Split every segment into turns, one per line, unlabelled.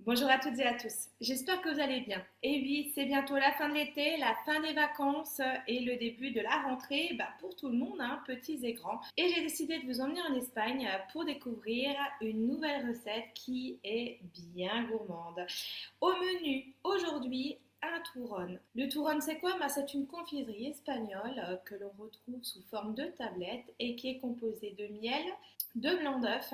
Bonjour à toutes et à tous, j'espère que vous allez bien. Et oui, c'est bientôt la fin de l'été, la fin des vacances et le début de la rentrée pour tout le monde, petits et grands. Et j'ai décidé de vous emmener en Espagne pour découvrir une nouvelle recette qui est bien gourmande. Au menu aujourd'hui, un touron. Le touron, c'est quoi? C'est une confiserie espagnole que l'on retrouve sous forme de tablette et qui est composée de miel, de blanc d'œuf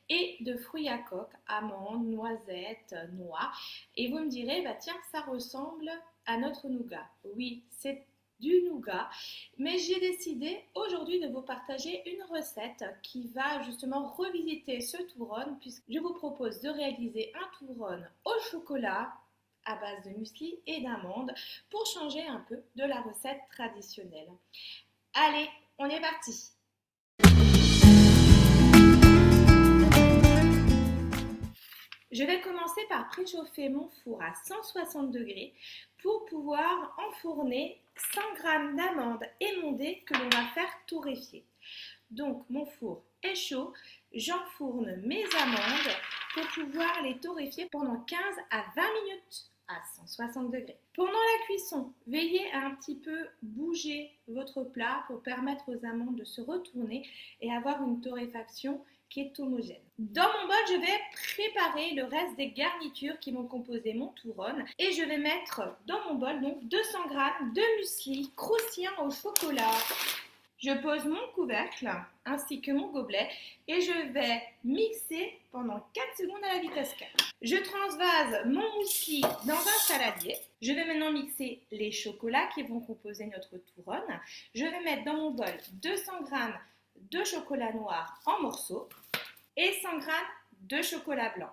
et de fruits à coque, amandes, noisettes, noix. Et vous me direz, tiens, ça ressemble à notre nougat. Oui, c'est du nougat, mais j'ai décidé aujourd'hui de vous partager une recette qui va justement revisiter ce touron, puisque je vous propose de réaliser un touron au chocolat à base de muesli et d'amandes pour changer un peu de la recette traditionnelle. Allez, on est parti! Je vais commencer par préchauffer mon four à 160 degrés pour pouvoir enfourner 100 g d'amandes émondées que l'on va faire torréfier. Donc mon four est chaud, j'enfourne mes amandes pour pouvoir les torréfier pendant 15 à 20 minutes à 160 degrés. Pendant la cuisson, veillez à un petit peu bouger votre plat pour permettre aux amandes de se retourner et avoir une torréfaction qui est homogène. Dans mon bol, je vais préparer le reste des garnitures qui vont composer mon touron et je vais mettre dans mon bol donc 200 g de muesli croustillant au chocolat. Je pose mon couvercle ainsi que mon gobelet et je vais mixer pendant 4 secondes à la vitesse 4. Je transvase mon muesli dans un saladier. Je vais maintenant mixer les chocolats qui vont composer notre touron. Je vais mettre dans mon bol 200 g de chocolat noir en morceaux et 100 g de chocolat blanc.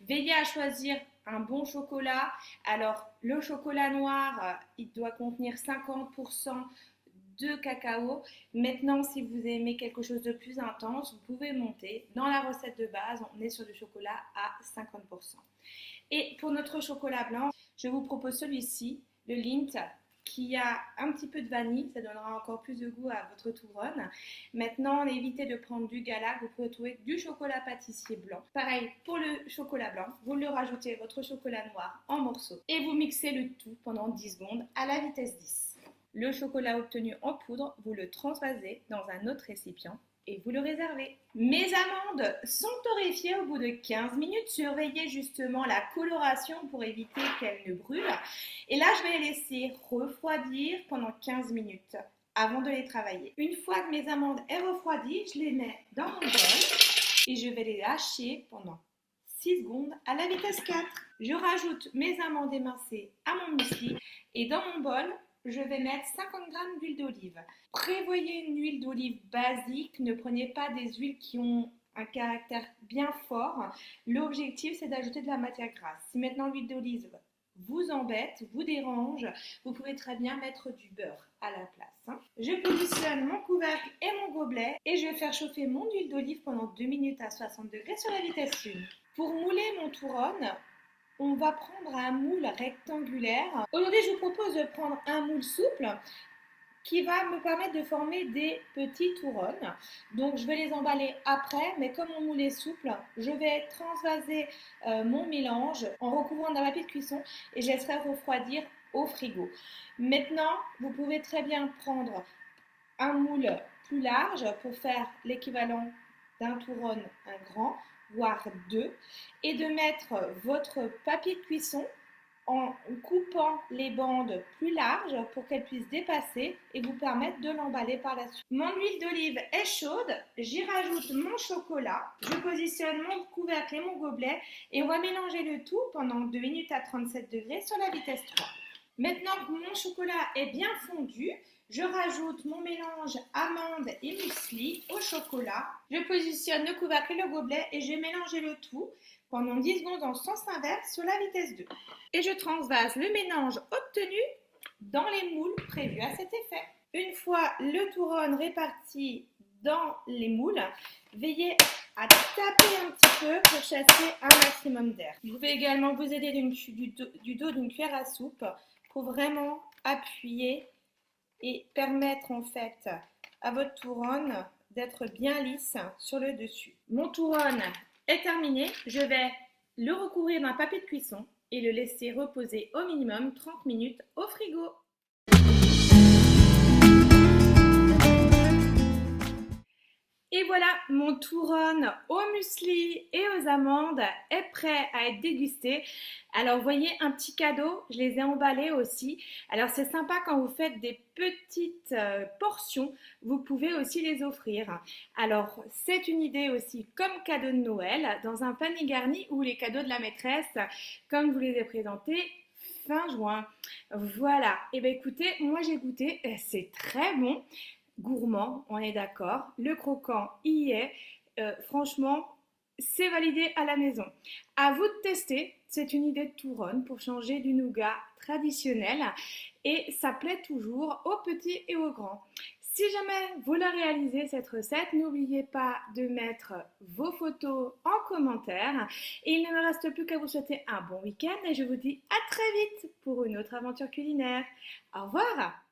Veillez à choisir un bon chocolat. Alors, le chocolat noir, il doit contenir 50% de cacao. Maintenant, si vous aimez quelque chose de plus intense, vous pouvez monter. Dans la recette de base, on est sur du chocolat à 50%. Et pour notre chocolat blanc, je vous propose celui-ci, le Lindt, qui a un petit peu de vanille, ça donnera encore plus de goût à votre touron. Maintenant, évitez de prendre du galac, vous pouvez trouver du chocolat pâtissier blanc. Pareil, pour le chocolat blanc, vous le rajoutez votre chocolat noir en morceaux et vous mixez le tout pendant 10 secondes à la vitesse 10. Le chocolat obtenu en poudre, vous le transvasez dans un autre récipient et vous le réservez. Mes amandes sont torréfiées au bout de 15 minutes. Surveillez justement la coloration pour éviter qu'elles ne brûlent. Et là, je vais les laisser refroidir pendant 15 minutes avant de les travailler. Une fois que mes amandes sont refroidies, je les mets dans mon bol et je vais les hacher pendant 6 secondes à la vitesse 4. Je rajoute mes amandes émincées à mon muesli et dans mon bol, je vais mettre 50 g d'huile d'olive. Prévoyez une huile d'olive basique, ne prenez pas des huiles qui ont un caractère bien fort. L'objectif, c'est d'ajouter de la matière grasse. Si maintenant l'huile d'olive vous embête, vous dérange, vous pouvez très bien mettre du beurre à la place. Je positionne mon couvercle et mon gobelet et je vais faire chauffer mon huile d'olive pendant 2 minutes à 60 degrés sur la vitesse 1. Pour mouler mon touron, on va prendre un moule rectangulaire. Aujourd'hui, je vous propose de prendre un moule souple qui va me permettre de former des petits tourons. Donc, je vais les emballer après, mais comme mon moule est souple, je vais transvaser mon mélange en recouvrant d'un papier de cuisson et je laisserai refroidir au frigo. Maintenant, vous pouvez très bien prendre un moule plus large pour faire l'équivalent d'un touron, un grand, voire 2, et de mettre votre papier de cuisson en coupant les bandes plus larges pour qu'elles puissent dépasser et vous permettre de l'emballer par la suite. Mon huile d'olive est chaude, j'y rajoute mon chocolat, je positionne mon couvercle et mon gobelet et on va mélanger le tout pendant 2 minutes à 37 degrés sur la vitesse 3. Maintenant que mon chocolat est bien fondu, je rajoute mon mélange amandes et muesli au chocolat. Je positionne le couvercle et le gobelet et je vais mélanger le tout pendant 10 secondes en sens inverse sur la vitesse 2. Et je transvase le mélange obtenu dans les moules prévus à cet effet. Une fois le touron réparti dans les moules, veillez à taper un petit peu pour chasser un maximum d'air. Vous pouvez également vous aider du dos d'une cuillère à soupe pour vraiment appuyer et permettre en fait à votre touron d'être bien lisse sur le dessus. Mon touron est terminé, je vais Le recouvrir d'un papier de cuisson et le laisser reposer au minimum 30 minutes au frigo. Et voilà, mon touron au muesli et aux amandes est prêt à être dégusté. Alors, vous voyez, un petit cadeau, je les ai emballés aussi. Alors, c'est sympa quand vous faites des petites portions, vous pouvez aussi les offrir. Alors, c'est une idée aussi comme cadeau de Noël, dans un panier garni ou les cadeaux de la maîtresse, comme vous les ai présentés fin juin. Voilà, et bien écoutez, moi j'ai goûté, c'est très bon. Gourmand, on est d'accord. Le croquant y est. Franchement, c'est validé à la maison. À vous de tester. C'est une idée de Touronne pour changer du nougat traditionnel et ça plaît toujours aux petits et aux grands. Si jamais vous la réalisez cette recette, n'oubliez pas de mettre vos photos en commentaire. Et il ne me reste plus qu'à vous souhaiter un bon week-end et je vous dis à très vite pour une autre aventure culinaire. Au revoir!